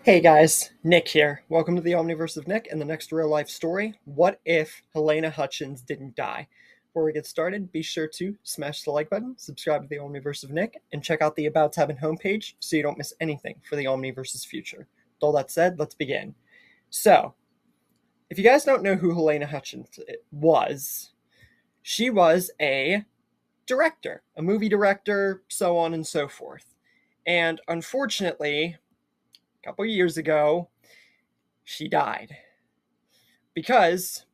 Hey guys, Nick here. Welcome to the Omniverse of Nick and the next real life story. What if Halyna Hutchins didn't die? Before we get started, be sure to smash the like button, subscribe to the Omniverse of Nick, and check out the About Tab and homepage so you don't miss anything for the Omniverse's future. With all that said, let's begin. So, if you guys don't know who Halyna Hutchins was, she was a director, a movie director, so on and so forth. And unfortunately, a couple years ago, she died because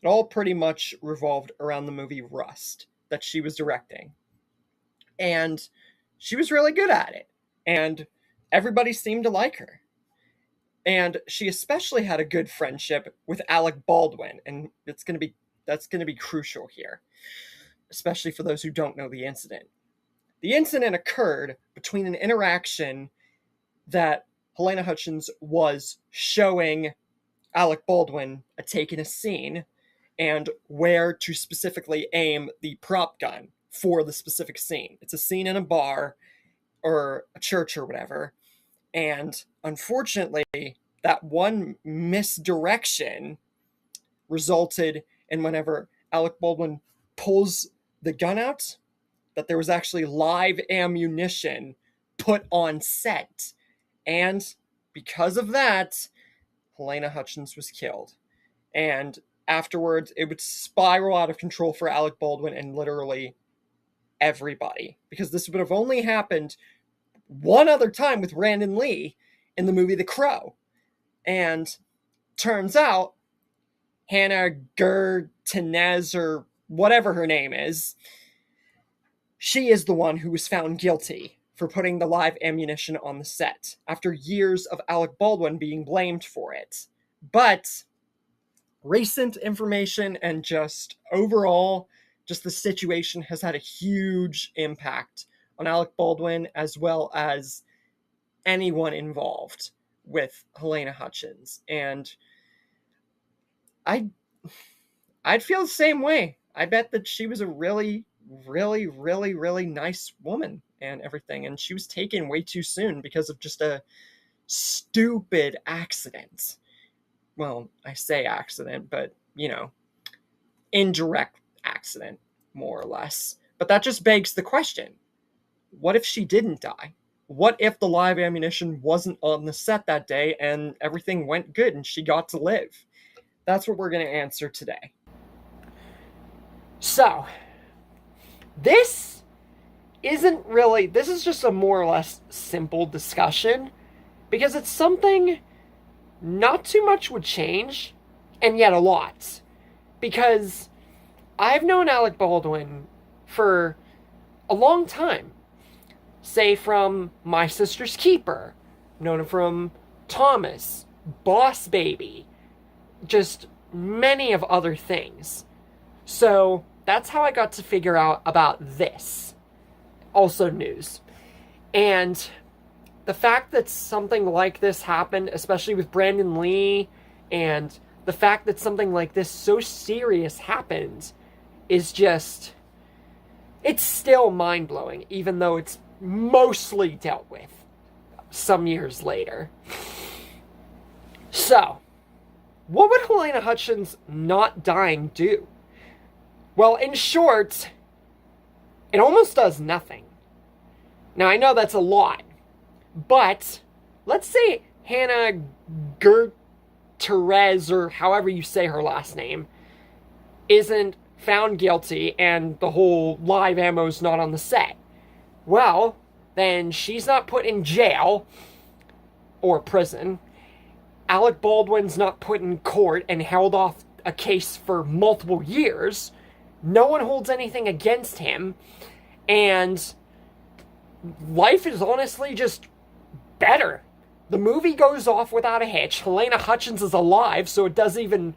it all pretty much revolved around the movie Rust that she was directing. And she was really good at it. And everybody seemed to like her. And she especially had a good friendship with Alec Baldwin. And that's going to be crucial here, especially for those who don't know the incident. The incident occurred between an interaction that Halyna Hutchins was showing Alec Baldwin a take in a scene and where to specifically aim the prop gun for the specific scene. It's a scene in a bar or a church or whatever. And unfortunately, that one misdirection resulted in whenever Alec Baldwin pulls the gun out, that there was actually live ammunition put on set. And because of that, Halyna Hutchins was killed. And afterwards, it would spiral out of control for Alec Baldwin and literally everybody. Because this would have only happened one other time with Brandon Lee in the movie The Crow. And turns out, Hannah Gertinez, or whatever her name is, she is the one who was found guilty for putting the live ammunition on the set after years of Alec Baldwin being blamed for it. But recent information and just overall, just the situation has had a huge impact on Alec Baldwin as well as anyone involved with Halyna Hutchins. And I'd feel the same way. I bet that she was a really, really, really, really nice woman and everything. And she was taken way too soon because of just a stupid accident. Well, I say accident, but, indirect accident, more or less. But that just begs the question, what if she didn't die? What if the live ammunition wasn't on the set that day and everything went good and she got to live? That's what we're going to answer today. So, this is just a more or less simple discussion because it's something not too much would change, and yet a lot. Because I've known Alec Baldwin for a long time. Say from My Sister's Keeper, known him from Thomas, Boss Baby, just many of other things. So that's how I got to figure out about this. Also news. And the fact that something like this happened, especially with Brandon Lee, and the fact that something like this so serious happened is just, it's still mind-blowing, even though it's mostly dealt with some years later. So, what would Halyna Hutchins not dying do? Well, in short, it almost does nothing. Now, I know that's a lot, but let's say Hannah Gertinez, or however you say her last name, isn't found guilty and the whole live ammo's not on the set. Well, then she's not put in jail or prison. Alec Baldwin's not put in court and held off a case for multiple years. No one holds anything against him. And life is honestly just better. The movie goes off without a hitch. Halyna Hutchins is alive, so it does even,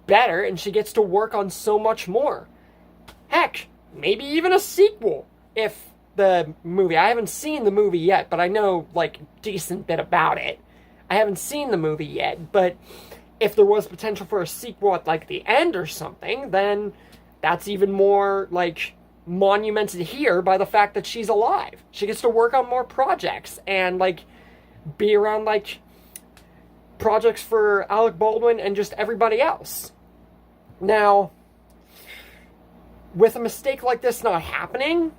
better, and she gets to work on so much more. Heck, maybe even a sequel, if the movie... I haven't seen the movie yet, but I know, decent bit about it. I haven't seen the movie yet, but if there was potential for a sequel at, the end or something, then that's even more, monumented here by the fact that she's alive. She gets to work on more projects, and, be around, like, projects for Alec Baldwin and just everybody else. Now, with a mistake like this not happening,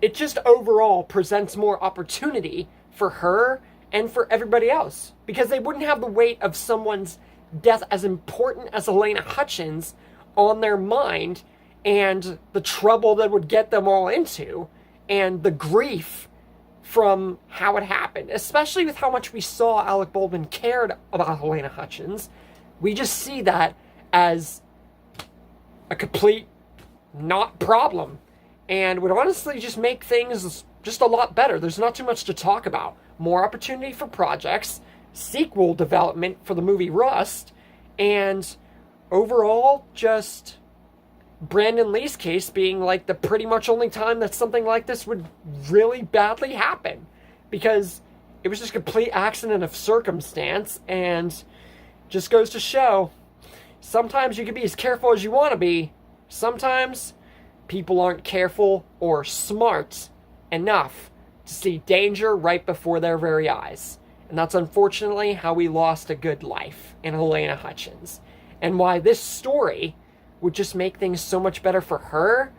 it just overall presents more opportunity for her and for everybody else, because they wouldn't have the weight of someone's death as important as Halyna Hutchins on their mind, and the trouble that would get them all into, and the grief from how it happened, especially with how much we saw Alec Baldwin cared about Halyna Hutchins. We just see that as a complete not problem, and would honestly just make things just a lot better. There's not too much to talk about. More opportunity for projects, sequel development for the movie Rust, and overall just Brandon Lee's case being like the pretty much only time that something like this would really badly happen, because it was just a complete accident of circumstance. And just goes to show, sometimes you can be as careful as you want to be. Sometimes people aren't careful or smart enough to see danger right before their very eyes. And that's unfortunately how we lost a good life in Halyna Hutchins. And why this story would just make things so much better for her,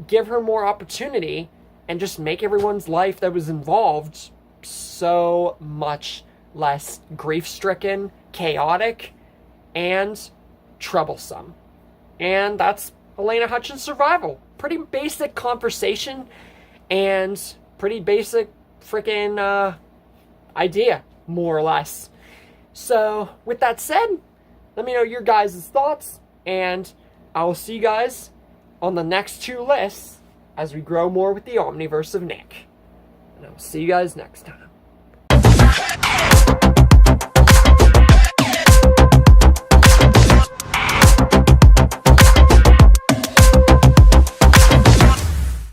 give her more opportunity, and just make everyone's life that was involved so much less grief-stricken, chaotic, and troublesome. And that's Halyna Hutchins' survival. Pretty basic conversation, and pretty basic freaking idea, more or less. So, with that said, let me know your guys' thoughts, and I will see you guys on the next two lists as we grow more with the Omniverse of Nick. And I will see you guys next time.